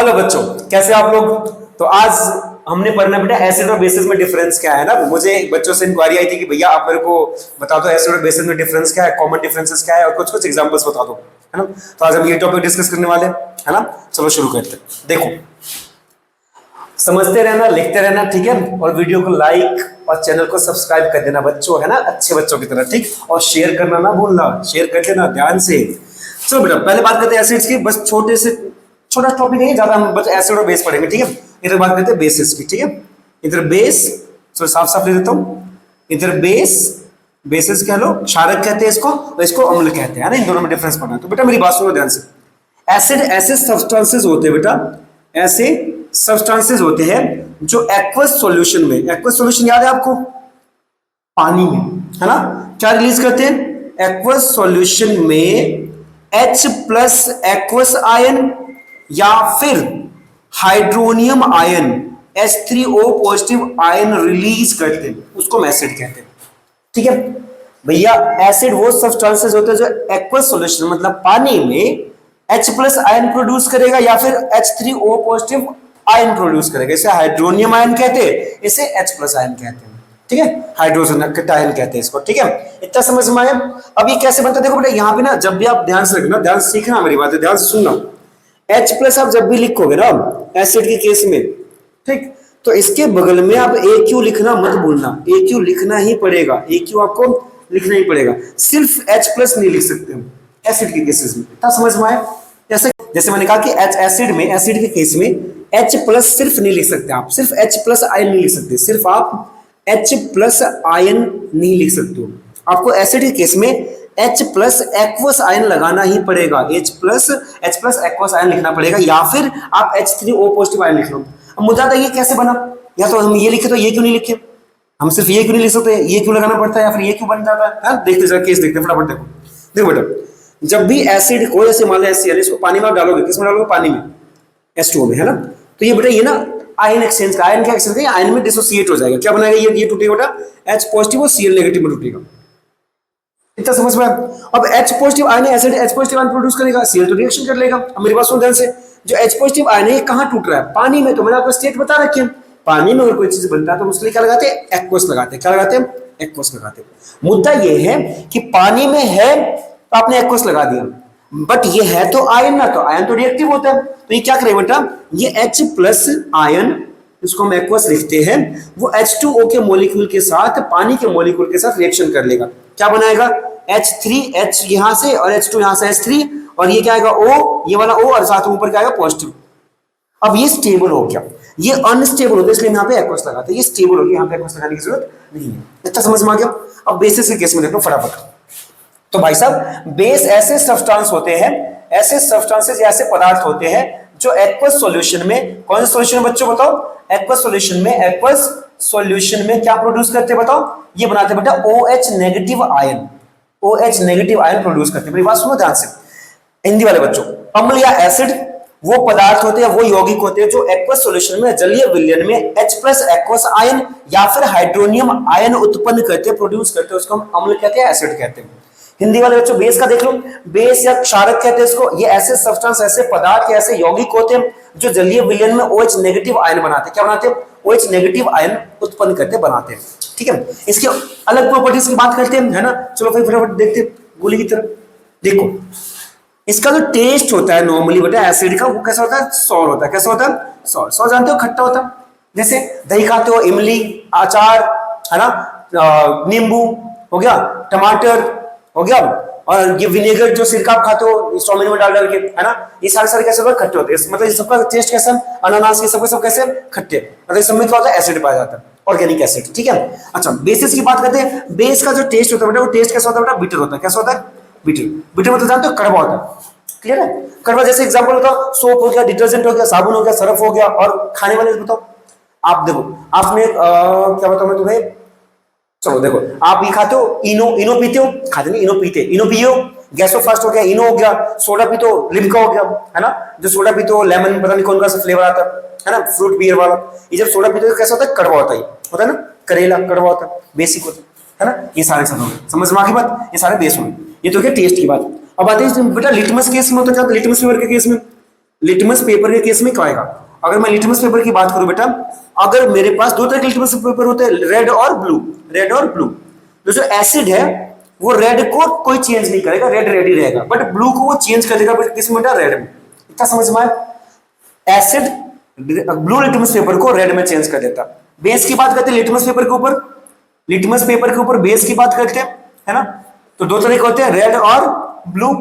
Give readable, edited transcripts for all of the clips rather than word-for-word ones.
Hello बच्चों, कैसे आप लोग। तो आज हमने पढ़ना बेटा एसिड और बेसिस में डिफरेंस क्या है ना। मुझे बच्चों से इंक्वायरी आई थी कि भैया आप मेरे को बता दो एसिड और बेसिस में डिफरेंस क्या है, कॉमन डिफरेंसेस क्या है और कुछ कुछ एग्जांपल्स बता दो, है ना। तो आज हम ये टॉपिक डिस्कस करने वाले हैं, है ना। चलो शुरू करते हैं। देखो, समझते रहना, लिखते रहना, ठीक है। और वीडियो को लाइक और चैनल को सब्सक्राइब कर देना बच्चों, है ना, अच्छे बच्चों की तरह, ठीक। और शेयर करना ना भूलना, शेयर कर देना ध्यान से। चलो बेटा पहले बात करते हैं एसिड्स की। बस छोटा टॉपिक है, ज्यादा हम बस एसिड और बेस पढ़ेंगे, ठीक है। इधर बात करते हैं बेसिस की, ठीक है। इधर बेस, चलो साफ साफ ले देता हूं। इधर बेस, बेसिस कह लो, क्षारक कहते हैं इसको, और इसको अम्ल कहते हैं ना। इन दोनों में डिफरेंस पढ़ना है। तो बेटा मेरी बात सुनो ध्यान से। एसिड ऐसे सब्सटेंसेस होते हैं बेटा, ऐसे सब्सटेंसेस होते हैं जो एक्वस सॉल्यूशन में, एक्वस सॉल्यूशन याद है आपको, पानी में, है ना, क्या रिलीज करते हैं एक्वस सॉल्यूशन में, H प्लस एक्वस आयन या फिर hydronium ion H3O positive ion release करते हैं, उसको हम एसिड कहते हैं, ठीक है भैया। एसिड वो सब्सटेंसेस होते हैं जो एक्वस सॉल्यूशन मतलब पानी में H प्लस आयन प्रोड्यूस करेगा या फिर H3O पॉजिटिव आयन प्रोड्यूस करेगा। इसे हाइड्रोनियम आयन कहते हैं, इसे H प्लस आयन कहते हैं, ठीक है। हाइड्रोजन आयन कहते हैं इसको, ठीक है। इतना समझ में आया। अब ये कैसे बनता है देखो बेटा, यहाँ पे ना जब भी आप ध्यान से रखना, ध्यान से सीखना मेरी बात है, ध्यान से सुनना। H प्लस आप जब भी लिखोगे ना एसिड के केस में, ठीक, तो इसके बगल में आप AQ लिखना मत भूलना। AQ लिखना ही पड़ेगा, AQ आपको लिखना ही पड़ेगा। सिर्फ H प्लस नहीं लिख सकते हम एसिड के केसेस में। इतना समझ में आया। जैसे जैसे मैंने कहा कि एसिड में, एसिड के केस में H प्लस सिर्फ नहीं लिख सकते आप, सिर्फ H प्लस आयन नहीं लिख सकते, सिर्फ आप H प्लस आयन नहीं लिख सकते हो। आपको एसिड के केस में H प्लस एक्वस आयन लगाना ही पड़ेगा, H प्लस एक्वस आयन लिखना पड़ेगा, या फिर आप H3O पॉजिटिव आयन लिख लो। अब मुद्दा था ये कैसे बना, या तो हम ये लिखे तो ये क्यों नहीं लिखे, हम सिर्फ ये क्यों नहीं लिख सकते, ये क्यों लगाना पड़ता है, या फिर ये क्यों बन जाता है। देखते जरा केस देखते फटाफट। देखो देखो बेटा, जब भी एसिड को ऐसे मान लो HCl, इसको पानी में आप डालोगे, किसमें डालोगे, पानी में, H2O में, है ना। तो ये बेटा ये ना आयन एक्सचेंज का, आयन क्या एक्सचेंज का, आयन में डिसोसिएट हो जाएगा। क्या बनाएगा ये टूटेगा बेटा, H पॉजिटिव और Cl नेगेटिव में टूटेगा। इतना समझ में। अब H positive ion, acid H positive ion produce करेगा, Cl तो रिएक्शन कर लेगा। अब मेरी बात सुन ध्यान से, जो H पॉजिटिव आयन है कहां टूट रहा है, पानी में। तो मैंने आपको स्टेट बता रखी है, पानी में अगर कोई चीज बनता है तो उसके लिए क्या लगाते हैं, एक्वस लगाते हैं। क्या लगाते हैं, एक्वस लगाते हैं। मुद्दा ये है कि पानी में है तो आपने एक्वस लगा दिया, बट ये है तो आयन ना, तो आयन तो रिएक्टिव होता है। तो ये क्या करेगा बेटा, ये H प्लस आयन, इसको हम एक्वस लिखते हैं, वो H2O के मॉलिक्यूल के साथ, पानी के मॉलिक्यूल के साथ रिएक्शन कर लेगा। क्या बनाएगा, H यहां से और H2 यहां से H3, और ये क्या आएगा O, ये वाला O, और साथ में ऊपर क्या आएगा, पॉजिटिव। अब ये स्टेबल हो गया, ये अनस्टेबल होता है, इसलिए यहाँ पे एक्वस लगाते हैं। ये स्टेबल हो गया, यहाँ पे एक्वस लगाने की जरूरत नहीं है। इतना समझ में आ गया। अब बेसिस के केस में देखो फटाफट। तो भाई साहब, बेस ऐसे सब्सटेंस होते हैं, ऐसे सब्सटेंसेस या ऐसे पदार्थ होते हैं जो एक्वस सॉल्यूशन में, कौन से सॉल्यूशन में बच्चों बताओ, एक्वस सॉल्यूशन में, एक्वस सॉल्यूशन में क्या प्रोड्यूस करते हैं बताओ, ये बनाते हैं बेटा OH negative ion, OH negative ion produce करते हैं। मेरी बात सुनो ध्यान से हिंदी वाले बच्चों। अम्ल या एसिड वो पदार्थ होते हैं, वो यौगिक होते हैं जो एक्वस सॉल्यूशन में, जलीय विलयन में H प्लस एक्वस आयन या फिर हाइड्रोनियम आयन उत्पन्न करते हैं, प्रोड्यूस करते हैं, उसको हम अम्ल कहते हैं, एसिड कहते हैं। हिंदी वाले बच्चों बेस का देख लो, बेस या क्षारक कहते हैं इसको। ये ऐसे सब्सटेंस, ऐसे पदार्थ या ऐसे यौगिक होते हैं जो जलीय विलयन में OH नेगेटिव आयन बनाते हैं। क्या बनाते हैं, OH नेगेटिव आयन उत्पन्न करते बनाते हैं, ठीक है। इसके अलग प्रॉपर्टीज की बात करते हैं, है ना। चलो फिर फटाफट देखते हैं गोली की तरफ। देखो इसका जो टेस्ट होता है नॉर्मली बेटा एसिड का, वो कैसा होता है, सॉर होता है। कैसा होता है, सॉर। सॉर जानते हो, खट्टा होता है। जैसे दही खाते हो, इमली, अचार, है ना, नींबू हो गया, टमाटर हो गया, और ये विनेगर जो सिरका आप खाते हो स्ट्रॉबेरी में डाल के, है ना, ये सारे कैसे होते हैं, खट्टे होते हैं। मतलब सबका टेस्ट कैसा, अनानास के सबके सब कैसे खट्टे, मतलब इस सब में क्या होता है, एसिड पाया जाता है, ऑर्गेनिक एसिड, ठीक है। अच्छा बेसिस की बात करते हैं। बेस का जो टेस्ट होता है बेटा, वो टेस्ट कैसा होता है बेटा, बिटर होता है। कैसा होता है, बिटर। बिटर मतलब जानते हो, कड़वा होता है। क्लियर है, कड़वा। जैसे एग्जांपल बताओ, सोप हो गया, डिटर्जेंट हो गया, साबुन हो गया, सर्फ हो गया, और खाने वाले बताओ आप। देखो आपने क्या बताऊं मैं तुम्हें, चलो देखो आप ये खाते हो, इनो पीते हो, खाते नहीं, इनो पीते, इनो पियो, गैसो फास्ट हो गया, इनो हो गया। सोडा पीते हो, लिम्का हो गया, है ना, जो सोडा पीते हो लेमन, पता नहीं कौन सा फ्लेवर आता है ना, फ्रूट बियर वाला। ये जब सोडा पीते हो कैसा होता है, कड़वा होता है ना, करेला कड़वा होता है, बेसिक होता है ना। ये सारे सब हो गए, समझ में आ गई बात, ये सारे बेस हो गए। ये तो क्या टेस्ट की बात। अब आते हैं बेटा लिटमस केस में, तो क्या लिटमस पेपर के केस में, लिटमस पेपर के केस में क्या आएगा? अगर मैं लिटमस पेपर की बात करूं बेटा, अगर मेरे पास दो तरह के लिटमस पेपर होते हैं, रेड और ब्लू, रेड और ब्लू। तो जो एसिड है वो रेड को कोई चेंज नहीं करेगा, रेड रेड ही रहेगा, बट ब्लू को वो चेंज कर देगा किस में बेटा? रेड में। इतना समझ में आया? एसिड ब्लू लिटमस पेपर को रेड में चेंज कर देता। बेस की बात करते हैं लिटमस पेपर के ऊपर, लिटमस पेपर के ऊपर बेस की बात करते हैं, है ना? तो दो तरह के होते हैं, रेड और ब्लू।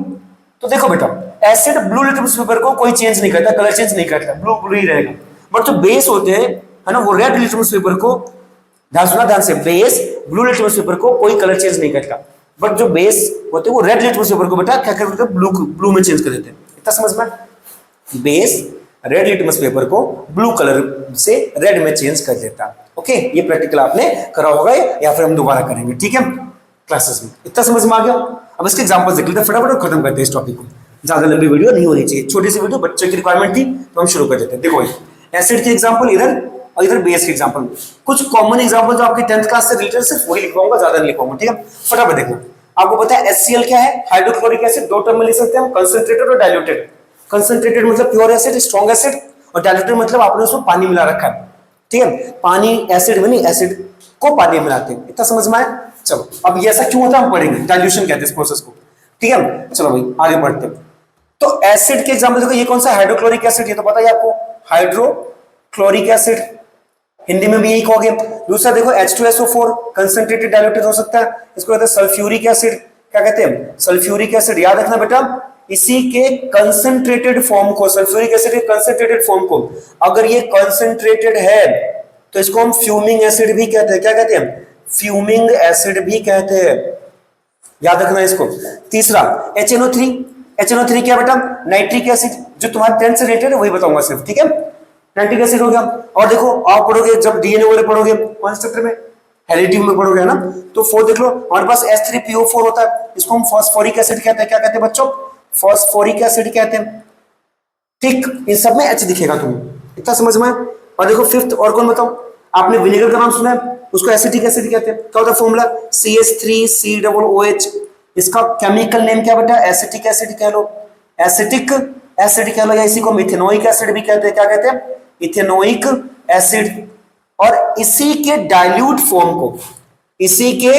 तो देखो बेटा, एसिड ब्लू लिटमस पेपर को कोई चेंज नहीं करता, कलर चेंज नहीं करता, ब्लू ब्लू ही रहेगा। बट जो बेस होते हैं, है ना, वो रेड लिटमस पेपर को, ध्यान सुना ध्यान से, बेस ब्लू लिटमस पेपर को कोई कलर चेंज नहीं करता, बट जो बेस होते हैं वो रेड लिटमस पेपर को बेटा क्या करते हैं? ब्लू ब्लू में चेंज कर देते हैं। इतना समझ में? बेस रेड लिटमस पेपर को ब्लू कलर से रेड में चेंज कर देता। ओके, ये प्रैक्टिकल आपने करा होगा या फिर हम दोबारा करेंगे, ठीक है, क्लासेस में। इतना समझ में आ गया? अब इसके एग्जांपल्स देख लेते हैं, फटाफट खत्म करते हैं इस टॉपिक को, ज्यादा लंबी वीडियो नहीं होनी चाहिए, छोटी सी वीडियो, बच्चों की रिक्वायरमेंट थी तो हम शुरू कर देते हैं। देखो एसिड के एग्जांपल इधर और इधर बेस के एग्जांपल, कुछ कॉमन एग्जांपल जो आपके 10th क्लास से रिलेटेड सिर्फ वही लिखवाऊंगा, ज्यादा नहीं लिखवाऊंगा, ठीक है। फटाफट देखो, आपको पता है HCl क्या है? Hydrochloric acid. दो टर्म में लिख सकते हैं हम, कंसंट्रेटेड और डाइल्यूटेड। कंसंट्रेटेड मतलब प्योर एसिड, स्ट्रॉन्ग एसिड, और डाइल्यूटेड मतलब आपने उसमें पानी मिला रखा है, ठीक है। पानी एसिड में नहीं, एसिड को पानी मिलाते हैं। इतना समझ में आया? चलो, अब ये ऐसा क्यों होता है हम पढ़ेंगे, डाइल्यूशन कहते हैं इस प्रोसेस को, ठीक है। चलो भाई आगे बढ़ते हैं। तो एसिड के एग्जांपल देखो, ये कौन सा? हाइड्रोक्लोरिक एसिड, ये तो पता है आपको, हाइड्रोक्लोरिक एसिड, हिंदी में भी यही कहोगे। दूसरा देखो H2SO4, कंसंट्रेटेड डाइल्यूटेड हो सकता है, इसको कहते हैं सल्फ्यूरिक एसिड। क्या कहते हैं? Sulphuric acid. याद रखना बेटा, इसी के कंसंट्रेटेड फॉर्म को, सल्फ्यूरिक एसिड के कंसंट्रेटेड फॉर्म को, अगर ये कंसंट्रेटेड है तो इसको हम फ्यूमिंग एसिड भी कहते हैं। क्या कहते हैं? फ्यूमिंग एसिड भी कहते हैं, याद रखना इसको। तीसरा HNO3, HNO3 क्या बेटा? Nitric acid. जो तुम्हारे 10th से रिलेटेड है वही बताऊंगा सिर्फ, ठीक है। नाइट्रिक एसिड हो गया। और देखो आप पढ़ोगे जब डीएनए वाले पढ़ोगे, कौन से चैप्टर में? हेरिडिटी में पढ़ोगे, है ना। तो 4 देख लो, हमारे पास H3PO4 होता है, इसको हम फास्फोरिक एसिड कहते हैं। क्या कहते हैं बच्चों? फास्फोरिक एसिड कहते हैं, ठीक। इन सब में H दिखेगा तुम्हें, इतना समझ में। और देखो 5th और कौन बताओ? आपने विनेगर का नाम सुना है, उसको एसिटिक एसिड कहते हैं। क्या होता है फॉर्मूला? CH3COOH। इसका केमिकल नेम क्या बेटा? एसिटिक एसिड कह लो, एसिटिक एसिड कह लो, या इसी को मिथेनोइक एसिड भी कहते हैं। क्या कहते हैं? Ethanoic acid. और इसी के डाइल्यूट फॉर्म को, इसी के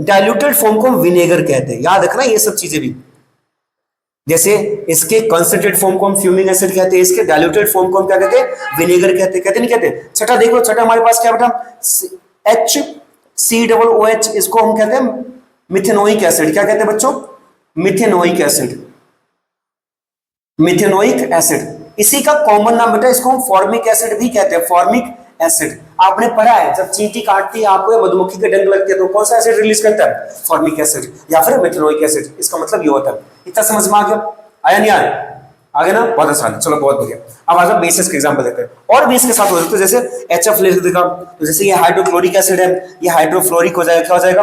डाइल्यूटेड फॉर्म को विनेगर कहते हैं। याद रखना ये सब चीजें भी, जैसे इसके कंसंट्रेटेड फॉर्म को हम फ्यूमिंग एसिड कहते हैं, इसके डाइल्यूटेड फॉर्म को हम क्या कहते हैं? विनेगर कहते हैं। कहते नहीं कहते? छठा देख लो, छठा हमारे पास क्या बेटा? HCOOH, इसको हम कहते हैं मिथेनोइक एसिड। क्या कहते हैं बच्चों? Methanoic acid, methanoic acid. इसी का कॉमन नाम बेटा, इसको हम फॉर्मिक एसिड भी कहते हैं, फॉर्मिक एसिड। आपने पढ़ा है जब चींटी काटती है आपको या मधुमक्खी के डंक लगती है तो कौन सा एसिड रिलीज करता है? फॉर्मिक एसिड या फिर मिथेनोइक एसिड। इसका मतलब ये होता है। इतना समझ में आ गया? आया नहीं आया? आगे ना, बहुत आसान। चलो बहुत बढ़िया। अब आज बेसिस के एग्जांपल देते हैं, और भी इसके साथ हो सकते हैं, जैसे HF लिख देगा, तो जैसे ये हाइड्रोक्लोरिक एसिड है, ये हाइड्रोफ्लोरिक हो जाएगा। क्या हो जाएगा?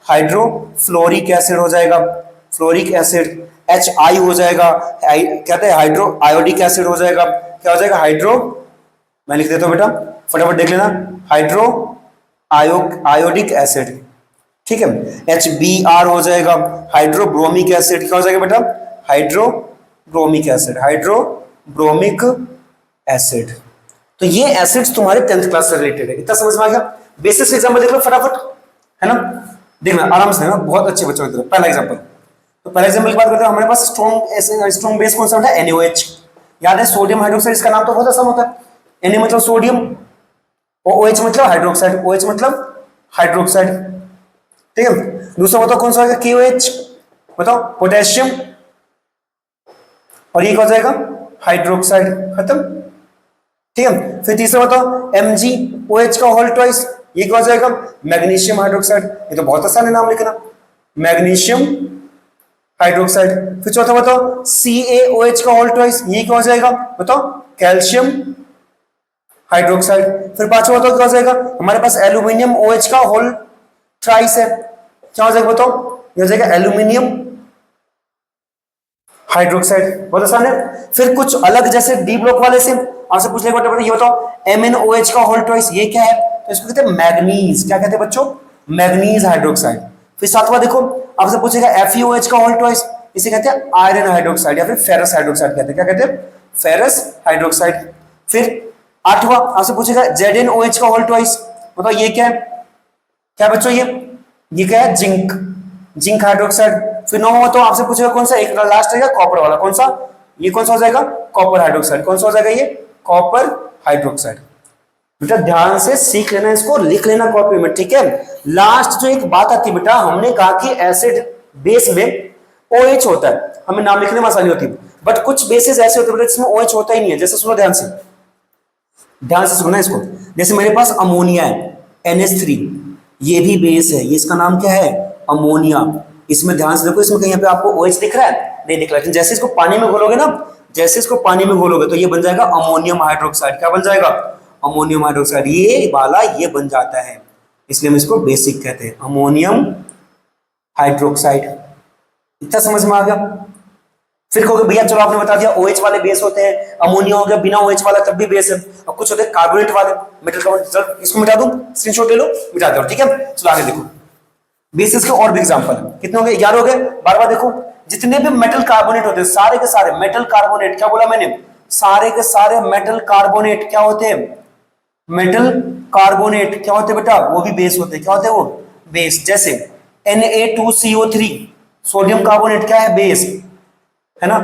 हाइड्रोफ्लोरिक एसिड हो जाएगा, फ्लोरिक एसिड। HI हो जाएगा, कहते हैं हाइड्रो आयोडिक एसिड हो जाएगा। क्या हो जाएगा? हाइड्रो, मैं लिख देता हूं बेटा, फटाफट देख लेना, हाइड्रो आयोडिक एसिड, ठीक है। HBr हो जाएगा, हाइड्रोब्रोमिक एसिड। क्या हो जाएगा बेटा? Hydrobromic acid, hydrobromic acid. तो ये एसिड्स तुम्हारे 10th क्लास से रिलेटेड है। इतना समझ में आ गया? बेसिस एग्जांपल देख लो फटाफट, है ना। देखना आराम से, है ना, बहुत अच्छे बच्चों की तरह। पहला एग्जांपल, तो पहले एग्जांपल की बात करते हैं, हमारे पास स्ट्रॉन्ग बेस कौन सा होता है? NaOH। याद है सोडियम हाइड्रोक्साइड, इसका नाम तो बहुत आसान होता है। Na मतलब सोडियम, और OH मतलब हाइड्रोक्साइड, OH मतलब हाइड्रोक्साइड, ठीक है। दूसरा बताओ कौन सा होगा? KOH, बताओ, पोटेशियम। और ये क्या हो जाएगा? हाइड्रोक्साइड, खत्म, ठीक है। फिर तीसरा बताओ MgOH का होल ट्वाइस, ये क्या हो जाएगा? Magnesium hydroxide. ये तो बहुत आसान है नाम लिखना, मैग्नीशियम हाइड्रोक्साइड। फिर चौथा बताओ CaOH का होल ट्वाइस, ये क्या हो जाएगा? बताओ, कैल्शियम हाइड्रोक्साइड। फिर पांचवा बताओ क्या हो जाएगा? हमारे पास एल्यूमिनियम OH का होल ट्राइस है, क्या हो जाएगा बताओ? ये हो जाएगा एल्यूमिनियम हाइड्रोक्साइड। बहुत आसान है। फिर कुछ अलग, जैसे डी ब्लॉक वाले से आपसे पूछ लेगा ये बताओ MnOH का होल ट्वाइस, ये क्या है? तो इसको कहते हैं मैग्नीज। क्या कहते हैं बच्चों? Manganese hydroxide. फिर सातवां देखो, आपसे पूछेगा FeOH का होल ट्वाइस, इसे कहते हैं आयरन हाइड्रोक्साइड या फिर फेरस हाइड्रोक्साइड कहते हैं। क्या कहते हैं? Ferrous hydroxide. फिर आठवां आपसे पूछेगा ZnOH का होल ट्वाइस, बताओ ये क्या है, क्या बच्चों ये क्या है, जिंक, जिंक हाइड्रोक्साइड। फिर नौवां तो आपसे पूछेगा कौन सा, एक लास्ट रहेगा कॉपर वाला, कौन सा, ये कौन सा हो जाएगा, कॉपर हाइड्रोक्साइड। कौन सा हो जाएगा ये, कॉपर हाइड्रोक्साइड। बेटा ध्यान से सीख लेना, इसको लिख लेना कॉपी में, ठीक है। लास्ट जो एक बात आती है बेटा, हमने कहा कि एसिड बेस में OH होता है, हमें नाम लिखने में आसानी होती है, बट कुछ बेसिस ऐसे होते हैं जिसमें OH होता ही नहीं है। जैसे सुनो ध्यान से सुनना इसको, जैसे मेरे पास अमोनिया है NH3, ये भी बेस है, ये इसका नाम क्या है, अमोनिया। इसमें ध्यान से देखो, इसमें कहीं पे आपको OH दिख रहा है, नहीं दिख रहा, लेकिन जैसे इसको पानी में घोलोगे ना, जैसे इसको पानी में घोलोगे तो ये बन जाएगा अमोनियम हाइड्रोक्साइड। क्या बन जाएगा, अमोनियम हाइड्रोक्साइड, ये वाला ये बन जाता है, इसलिए हम इसको बेसिक कहते हैं, अमोनियम हाइड्रोक्साइड। इतना समझ में आ गया। फिर कहोगे भैया चलो आपने बता दिया OH वाले बेस होते हैं, अमोनिया हो गया बिना OH वाला तब भी बेस है, और कुछ होते हैं कार्बोनेट वाले, मेटल कार्बोनेट। चलो इसको मिटा दूं, स्क्रीनशॉट ले लो, मिटा दो, ठीक है। चलो आगे देखो, बेसिस के और भी एग्जांपल है, कितने हो गए, 11 हो गए। बार देखो, जितने भी मेटल कार्बोनेट होते हैं सारे के सारे मेटल कार्बोनेट, क्या बोला मैंने, सारे के सारे मेटल कार्बोनेट क्या होते हैं, मेटल कार्बोनेट क्या होते हैं बेटा, वो भी बेस होते हैं। क्या होते हैं वो, बेस। जैसे Na2CO3 सोडियम कार्बोनेट क्या है, बेस है ना।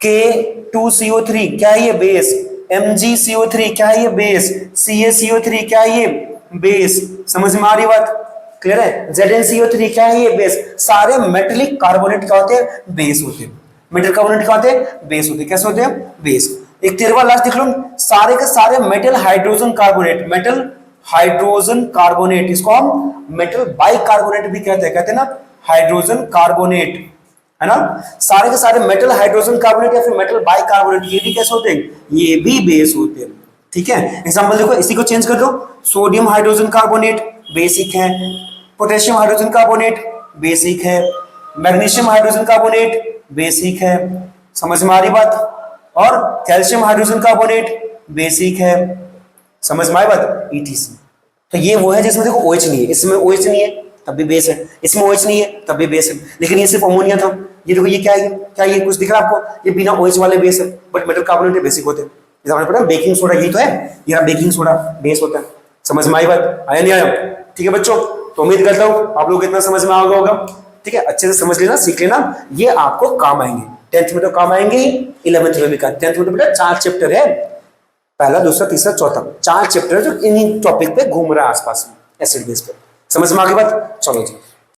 K2CO3 क्या है ये, बेस। MgCO3 क्या है ये, बेस। CaCO3 क्या है ये, बेस। समझ में आ रही बात, क्लियर है। ZnCO3 क्या है ये, बेस। सारे मेटेलिक कार्बोनेट क्या होते हैं, बेस होते हैं। मेटल कार्बोनेट क्या होते हैं, बेस होते हैं। कैसे होते हैं, बेस। एक 13वां लास्ट देख लो, सारे के सारे metal hydrogen carbonate, metal hydrogen carbonate, इसको हम मेटल बाइकार्बोनेट भी कहते हैं, कहते हैं ना, हाइड्रोजन कार्बोनेट, है ना। सारे के सारे मेटल हाइड्रोजन कार्बोनेट या फिर मेटल बाइकार्बोनेट, ये भी कैसे होते हैं, ये भी बेस होते हैं, ठीक है। एग्जांपल देखो, इसी को चेंज कर दो, सोडियम हाइड्रोजन कार्बोनेट बेसिक है, पोटेशियम हाइड्रोजन कार्बोनेट बेसिक है, मैग्नीशियम हाइड्रोजन कार्बोनेट बेसिक है, समझ में आ रही बात। और कैल्शियम हाइड्रोजन कार्बोनेट बेसिक है, समझ में आई बात, ETC। तो ये वो है जिसमें देखो OH नहीं है, इसमें OH नहीं है तब भी बेस है, इसमें OH नहीं है तब भी बेस है, लेकिन ये सिर्फ अमोनिया था। ये देखो, ये क्या है, क्या ये कुछ दिख रहा है आपको, ये बिना OH वाले बेस है, बट मेटल कार्बोनेट बेसिक होते हैं। जैसे आपने पढ़ा बेकिंग सोडा, यही तो है, ये बेकिंग सोडा बेस होता है। समझ में आई बात, आया नहीं आया, ठीक है बच्चों। तो उम्मीद करता हूं आप लोग इतना समझ में आ गया होगा, ठीक है। अच्छे से समझ लेना, सीख लेना, ये आपको काम आएंगे। 10th में तो काम आएंगे ही, 11th में भी काम। 10th में तो बेटा 4 चैप्टर है, पहला, दूसरा, तीसरा, चौथा, 4 चैप्टर जो इन्हीं टॉपिक पे घूम रहा है आसपास में, एसिड बेस पे। समझ में आ गई बात, चलो जी।